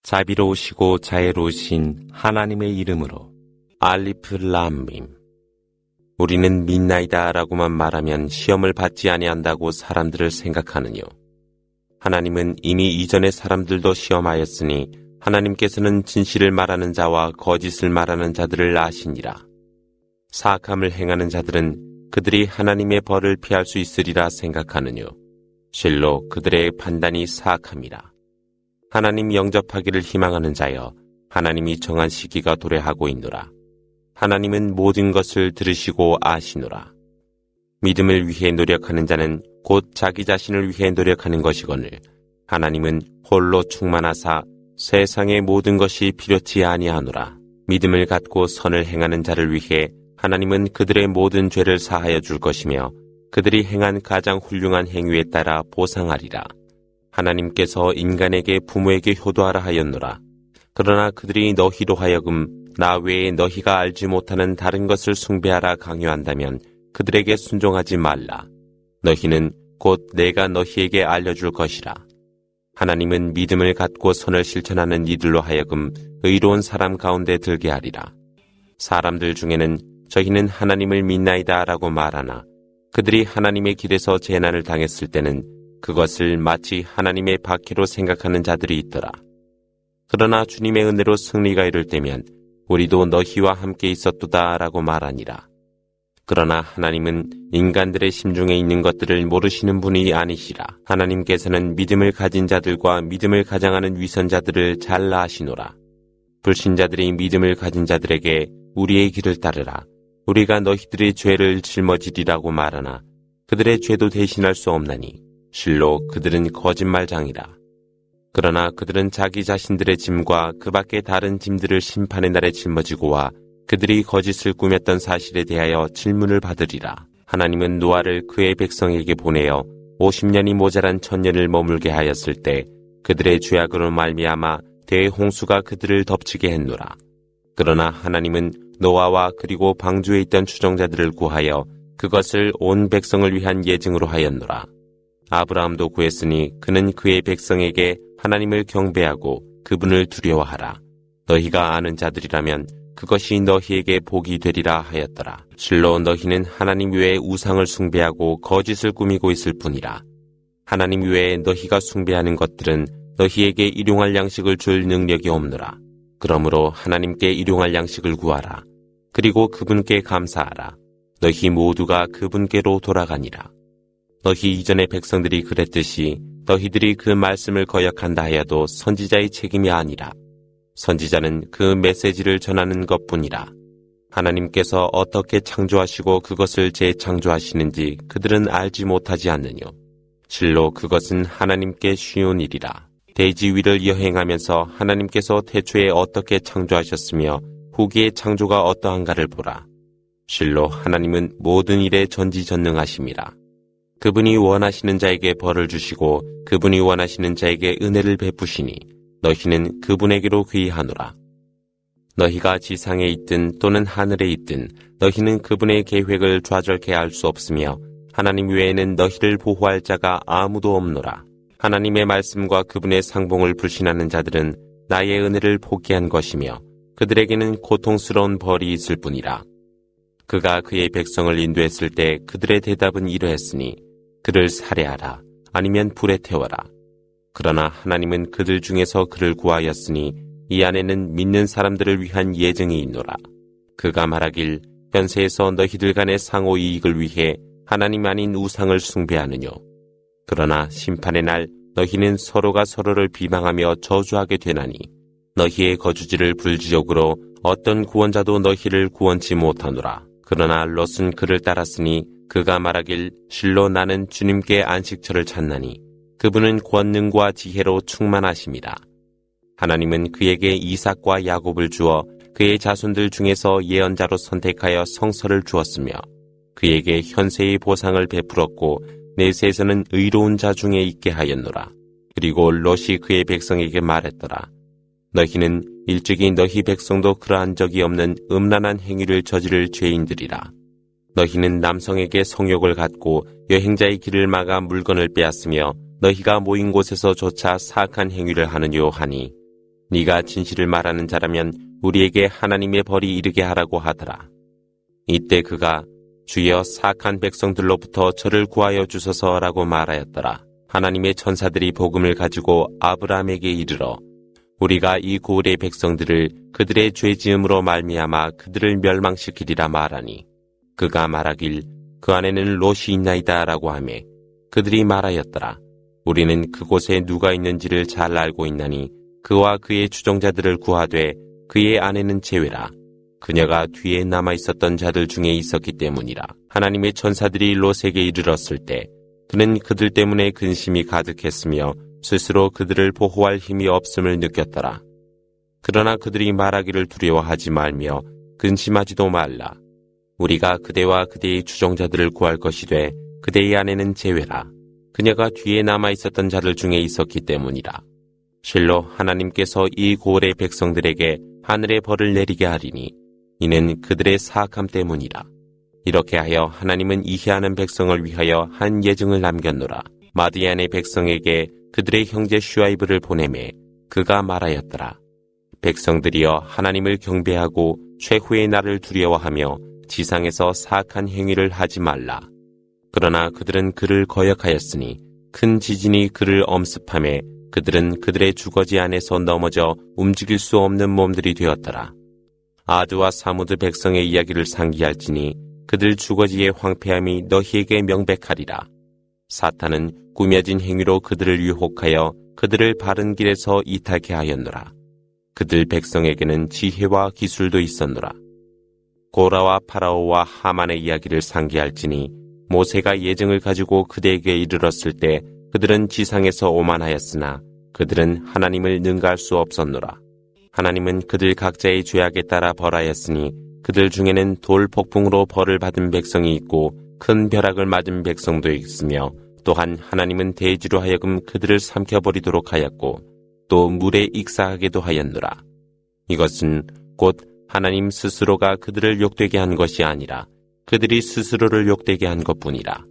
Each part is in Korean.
자비로우시고 자애로우신 하나님의 이름으로 알리프 람밈. 우리는 믿나이다 라고만 말하면 시험을 받지 아니한다고 사람들을 생각하느뇨. 하나님은 이미 이전의 사람들도 시험하였으니 하나님께서는 진실을 말하는 자와 거짓을 말하는 자들을 아시니라. 사악함을 행하는 자들은 그들이 하나님의 벌을 피할 수 있으리라 생각하느뇨. 실로 그들의 판단이 사악함이라. 하나님 영접하기를 희망하는 자여, 하나님이 정한 시기가 도래하고 있노라. 하나님은 모든 것을 들으시고 아시노라. 믿음을 위해 노력하는 자는 곧 자기 자신을 위해 노력하는 것이거늘 하나님은 홀로 충만하사 세상의 모든 것이 필요치 아니하노라. 믿음을 갖고 선을 행하는 자를 위해 하나님은 그들의 모든 죄를 사하여 줄 것이며 그들이 행한 가장 훌륭한 행위에 따라 보상하리라. 하나님께서 인간에게 부모에게 효도하라 하였노라. 그러나 그들이 너희로 하여금 나 외에 너희가 알지 못하는 다른 것을 숭배하라 강요한다면 그들에게 순종하지 말라. 너희는 곧 내가 너희에게 알려줄 것이라. 하나님은 믿음을 갖고 선을 실천하는 이들로 하여금 의로운 사람 가운데 들게 하리라. 사람들 중에는 저희는 하나님을 믿나이다 라고 말하나 그들이 하나님의 길에서 재난을 당했을 때는 그것을 마치 하나님의 박해로 생각하는 자들이 있더라. 그러나 주님의 은혜로 승리가 이를 때면 우리도 너희와 함께 있었도다 라고 말하니라. 그러나 하나님은 인간들의 심중에 있는 것들을 모르시는 분이 아니시라. 하나님께서는 믿음을 가진 자들과 믿음을 가장하는 위선자들을 잘 아시노라. 불신자들이 믿음을 가진 자들에게 우리의 길을 따르라. 우리가 너희들의 죄를 짊어지리라고 말하나 그들의 죄도 대신할 수 없나니 실로 그들은 거짓말장이라. 그러나 그들은 자기 자신들의 짐과 그 밖의 다른 짐들을 심판의 날에 짊어지고 와 그들이 거짓을 꾸몄던 사실에 대하여 질문을 받으리라. 하나님은 노아를 그의 백성에게 보내어 50년이 모자란 1000년을 머물게 하였을 때 그들의 죄악으로 말미암아 대홍수가 그들을 덮치게 했노라. 그러나 하나님은 노아와 그리고 방주에 있던 추종자들을 구하여 그것을 온 백성을 위한 예증으로 하였노라. 아브라함도 구했으니 그는 그의 백성에게 하나님을 경배하고 그분을 두려워하라. 너희가 아는 자들이라면 그것이 너희에게 복이 되리라 하였더라. 실로 너희는 하나님 외에 우상을 숭배하고 거짓을 꾸미고 있을 뿐이라. 하나님 외에 너희가 숭배하는 것들은 너희에게 일용할 양식을 줄 능력이 없노라. 그러므로 하나님께 일용할 양식을 구하라. 그리고 그분께 감사하라. 너희 모두가 그분께로 돌아가니라. 너희 이전의 백성들이 그랬듯이 너희들이 그 말씀을 거역한다 하여도 선지자의 책임이 아니라 선지자는 그 메시지를 전하는 것뿐이라. 하나님께서 어떻게 창조하시고 그것을 재창조하시는지 그들은 알지 못하지 않느뇨. 실로 그것은 하나님께 쉬운 일이라. 대지 위를 여행하면서 하나님께서 태초에 어떻게 창조하셨으며 후기의 창조가 어떠한가를 보라. 실로 하나님은 모든 일에 전지전능하심이라. 그분이 원하시는 자에게 벌을 주시고 그분이 원하시는 자에게 은혜를 베푸시니 너희는 그분에게로 귀하노라. 너희가 지상에 있든 또는 하늘에 있든 너희는 그분의 계획을 좌절케 할 수 없으며 하나님 외에는 너희를 보호할 자가 아무도 없노라. 하나님의 말씀과 그분의 상봉을 불신하는 자들은 나의 은혜를 포기한 것이며 그들에게는 고통스러운 벌이 있을 뿐이라. 그가 그의 백성을 인도했을 때 그들의 대답은 이러했으니 그를 살해하라 아니면 불에 태워라. 그러나 하나님은 그들 중에서 그를 구하였으니 이 안에는 믿는 사람들을 위한 예증이 있노라. 그가 말하길 현세에서 너희들 간의 상호 이익을 위해 하나님 아닌 우상을 숭배하느뇨. 그러나 심판의 날 너희는 서로가 서로를 비방하며 저주하게 되나니 너희의 거주지를 불지옥으로 어떤 구원자도 너희를 구원치 못하노라. 그러나 롯은 그를 따랐으니 그가 말하길 실로 나는 주님께 안식처를 찾나니 그분은 권능과 지혜로 충만하심이라. 하나님은 그에게 이삭과 야곱을 주어 그의 자손들 중에서 예언자로 선택하여 성서를 주었으며 그에게 현세의 보상을 베풀었고 내세에서는 의로운 자 중에 있게 하였노라. 그리고 롯이 그의 백성에게 말했더라. 너희는 일찍이 너희 백성도 그러한 적이 없는 음란한 행위를 저지를 죄인들이라. 너희는 남성에게 성욕을 갖고 여행자의 길을 막아 물건을 빼앗으며 너희가 모인 곳에서조차 사악한 행위를 하느뇨 하니 네가 진실을 말하는 자라면 우리에게 하나님의 벌이 이르게 하라고 하더라. 이때 그가 주여 사악한 백성들로부터 저를 구하여 주소서라고 말하였더라. 하나님의 천사들이 복음을 가지고 아브라함에게 이르러 우리가 이 고을의 백성들을 그들의 죄지음으로 말미암아 그들을 멸망시키리라 말하니 그가 말하길 그 안에는 롯이 있나이다 라고 하매 그들이 말하였더라. 우리는 그곳에 누가 있는지를 잘 알고 있나니 그와 그의 추종자들을 구하되 그의 아내는 제외라. 그녀가 뒤에 남아있었던 자들 중에 있었기 때문이라. 하나님의 천사들이 롯에게 이르렀을 때 그는 그들 때문에 근심이 가득했으며 스스로 그들을 보호할 힘이 없음을 느꼈더라. 그러나 그들이 말하기를 두려워하지 말며 근심하지도 말라. 우리가 그대와 그대의 추종자들을 구할 것이되 그대의 아내는 제외라. 그녀가 뒤에 남아있었던 자들 중에 있었기 때문이라. 실로 하나님께서 이 고을의 백성들에게 하늘의 벌을 내리게 하리니 이는 그들의 사악함 때문이라. 이렇게 하여 하나님은 이해하는 백성을 위하여 한 예증을 남겼노라. 마디안의 백성에게 그들의 형제 슈아이브를 보내매 그가 말하였더라. 백성들이여 하나님을 경배하고 최후의 날을 두려워하며 지상에서 사악한 행위를 하지 말라. 그러나 그들은 그를 거역하였으니 큰 지진이 그를 엄습하매 그들은 그들의 주거지 안에서 넘어져 움직일 수 없는 몸들이 되었더라. 아드와 사무드 백성의 이야기를 상기할지니 그들 주거지의 황폐함이 너희에게 명백하리라. 사탄은 꾸며진 행위로 그들을 유혹하여 그들을 바른 길에서 이탈케 하였노라. 그들 백성에게는 지혜와 기술도 있었노라. 고라와 파라오와 하만의 이야기를 상기할지니 모세가 예증을 가지고 그대에게 이르렀을 때 그들은 지상에서 오만하였으나 그들은 하나님을 능가할 수 없었노라. 하나님은 그들 각자의 죄악에 따라 벌하였으니 그들 중에는 돌 폭풍으로 벌을 받은 백성이 있고 큰 벼락을 맞은 백성도 있으며 또한 하나님은 대지로 하여금 그들을 삼켜버리도록 하였고 또 물에 익사하게도 하였노라. 이것은 곧 하나님 스스로가 그들을 욕되게 한 것이 아니라 그들이 스스로를 욕되게 한 것뿐이라.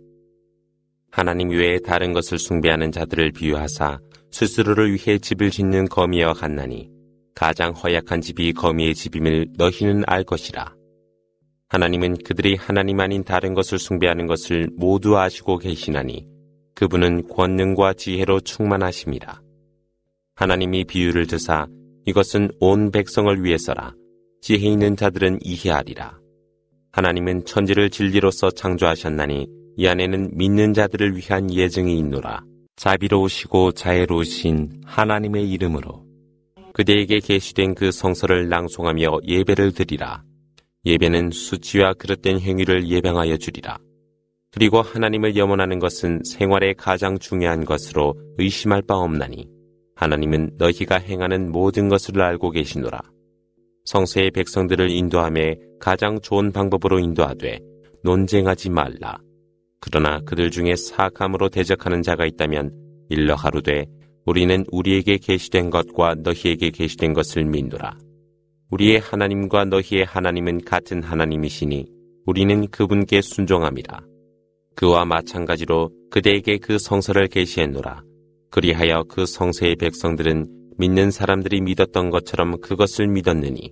하나님 외에 다른 것을 숭배하는 자들을 비유하사 스스로를 위해 집을 짓는 거미와 같나니 가장 허약한 집이 거미의 집임을 너희는 알 것이라. 하나님은 그들이 하나님 아닌 다른 것을 숭배하는 것을 모두 아시고 계시나니 그분은 권능과 지혜로 충만하심이라. 하나님이 비유를 드사 이것은 온 백성을 위해서라. 지혜 있는 자들은 이해하리라. 하나님은 천지를 진리로서 창조하셨나니 이 안에는 믿는 자들을 위한 예증이 있노라. 자비로우시고 자애로우신 하나님의 이름으로 그대에게 계시된 그 성서를 낭송하며 예배를 드리라. 예배는 수치와 그릇된 행위를 예방하여 주리라. 그리고 하나님을 염원하는 것은 생활의 가장 중요한 것으로 의심할 바 없나니 하나님은 너희가 행하는 모든 것을 알고 계시노라. 성서의 백성들을 인도함에 가장 좋은 방법으로 인도하되 논쟁하지 말라. 그러나 그들 중에 사악함으로 대적하는 자가 있다면 일러 가로되 우리는 우리에게 계시된 것과 너희에게 계시된 것을 믿노라. 우리의 하나님과 너희의 하나님은 같은 하나님이시니 우리는 그분께 순종함이라. 그와 마찬가지로 그대에게 그 성서를 계시했노라. 그리하여 그 성서의 백성들은 믿는 사람들이 믿었던 것처럼 그것을 믿었느니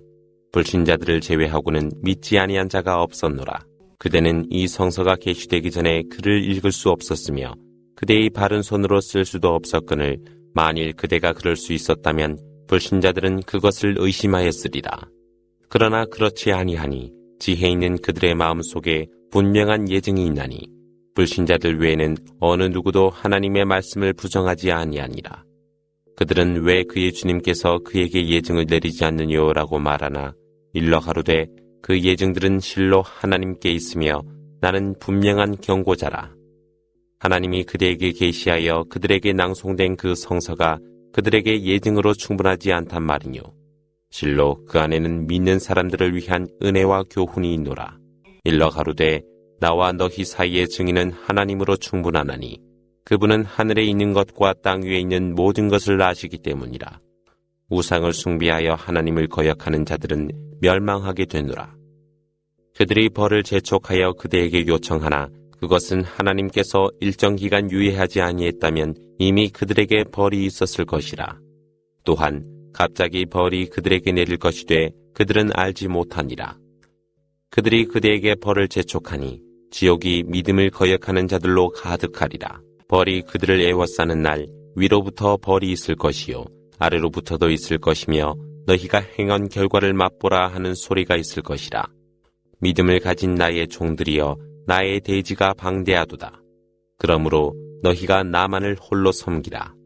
불신자들을 제외하고는 믿지 아니한 자가 없었노라. 그대는 이 성서가 계시되기 전에 그를 읽을 수 없었으며 그대의 바른 손으로 쓸 수도 없었거늘 만일 그대가 그럴 수 있었다면 불신자들은 그것을 의심하였으리라. 그러나 그렇지 아니하니 지혜 있는 그들의 마음속에 분명한 예증이 있나니 불신자들 외에는 어느 누구도 하나님의 말씀을 부정하지 아니하니라. 그들은 왜 그의 주님께서 그에게 예증을 내리지 않느냐라고 말하나 일러 가로되 그 예증들은 실로 하나님께 있으며 나는 분명한 경고자라. 하나님이 그대에게 계시하여 그들에게 낭송된 그 성서가 그들에게 예증으로 충분하지 않단 말이뇨. 실로 그 안에는 믿는 사람들을 위한 은혜와 교훈이 있노라. 일러 가로되 나와 너희 사이의 증인은 하나님으로 충분하나니 그분은 하늘에 있는 것과 땅 위에 있는 모든 것을 아시기 때문이라. 우상을 숭배하여 하나님을 거역하는 자들은 멸망하게 되노라. 그들이 벌을 재촉하여 그대에게 요청하나 그것은 하나님께서 일정 기간 유예하지 아니했다면 이미 그들에게 벌이 있었을 것이라. 또한 갑자기 벌이 그들에게 내릴 것이되 그들은 알지 못하니라. 그들이 그대에게 벌을 재촉하니 지옥이 믿음을 거역하는 자들로 가득하리라. 벌이 그들을 애워싸는 날 위로부터 벌이 있을 것이요 아래로부터도 있을 것이며 너희가 행한 결과를 맛보라 하는 소리가 있을 것이라. 믿음을 가진 나의 종들이여 나의 대지가 방대하도다. 그러므로 너희가 나만을 홀로 섬기라.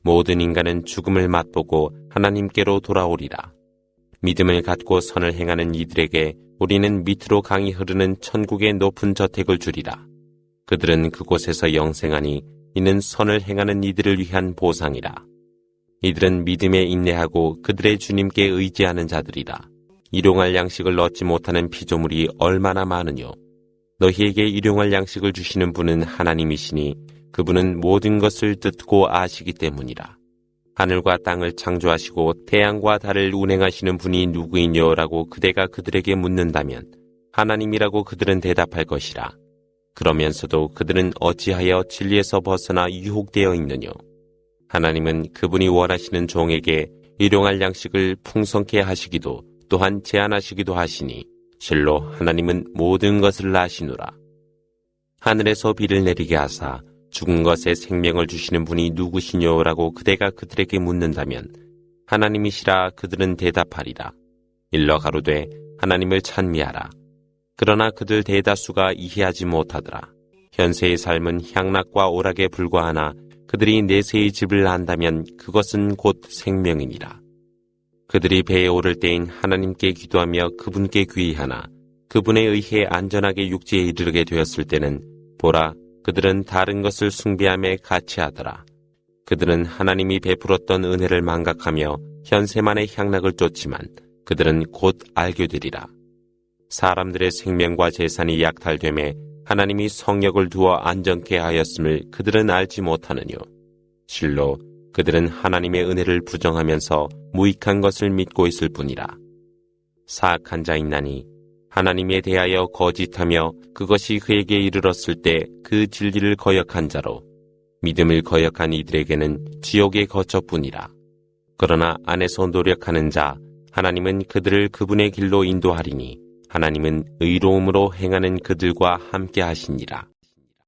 모든 인간은 죽음을 맛보고 하나님께로 돌아오리라. 믿음을 갖고 선을 행하는 이들에게 우리는 밑으로 강이 흐르는 천국의 높은 저택을 주리라. 그들은 그곳에서 영생하니 이는 선을 행하는 이들을 위한 보상이라. 이들은 믿음에 인내하고 그들의 주님께 의지하는 자들이라. 일용할 양식을 얻지 못하는 피조물이 얼마나 많으뇨. 너희에게 일용할 양식을 주시는 분은 하나님이시니 그분은 모든 것을 뜻고 아시기 때문이라. 하늘과 땅을 창조하시고 태양과 달을 운행하시는 분이 누구이뇨라고 그대가 그들에게 묻는다면 하나님이라고 그들은 대답할 것이라. 그러면서도 그들은 어찌하여 진리에서 벗어나 유혹되어 있느뇨. 하나님은 그분이 원하시는 종에게 일용할 양식을 풍성케 하시기도 또한 제한하시기도 하시니 실로 하나님은 모든 것을 아시노라. 하늘에서 비를 내리게 하사 죽은 것에 생명을 주시는 분이 누구시뇨라고 그대가 그들에게 묻는다면 하나님이시라 그들은 대답하리라. 일러 가로되 하나님을 찬미하라. 그러나 그들 대다수가 이해하지 못하더라. 현세의 삶은 향락과 오락에 불과하나 그들이 내세의 집을 안다면 그것은 곧 생명이니라. 그들이 배에 오를 때인 하나님께 기도하며 그분께 귀의하나 그분에 의해 안전하게 육지에 이르게 되었을 때는 보라 그들은 다른 것을 숭배함에 같이하더라. 그들은 하나님이 베풀었던 은혜를 망각하며 현세만의 향락을 쫓지만 그들은 곧 알게 되리라. 사람들의 생명과 재산이 약탈되매 하나님이 성역을 두어 안정케 하였음을 그들은 알지 못하느뇨. 실로 그들은 하나님의 은혜를 부정하면서 무익한 것을 믿고 있을 뿐이라. 사악한 자 있나니 하나님에 대하여 거짓하며 그것이 그에게 이르렀을 때 그 진리를 거역한 자로 믿음을 거역한 이들에게는 지옥의 거처뿐이라. 그러나 안에서 노력하는 자 하나님은 그들을 그분의 길로 인도하리니 하나님은 의로움으로 행하는 그들과 함께 하시니라.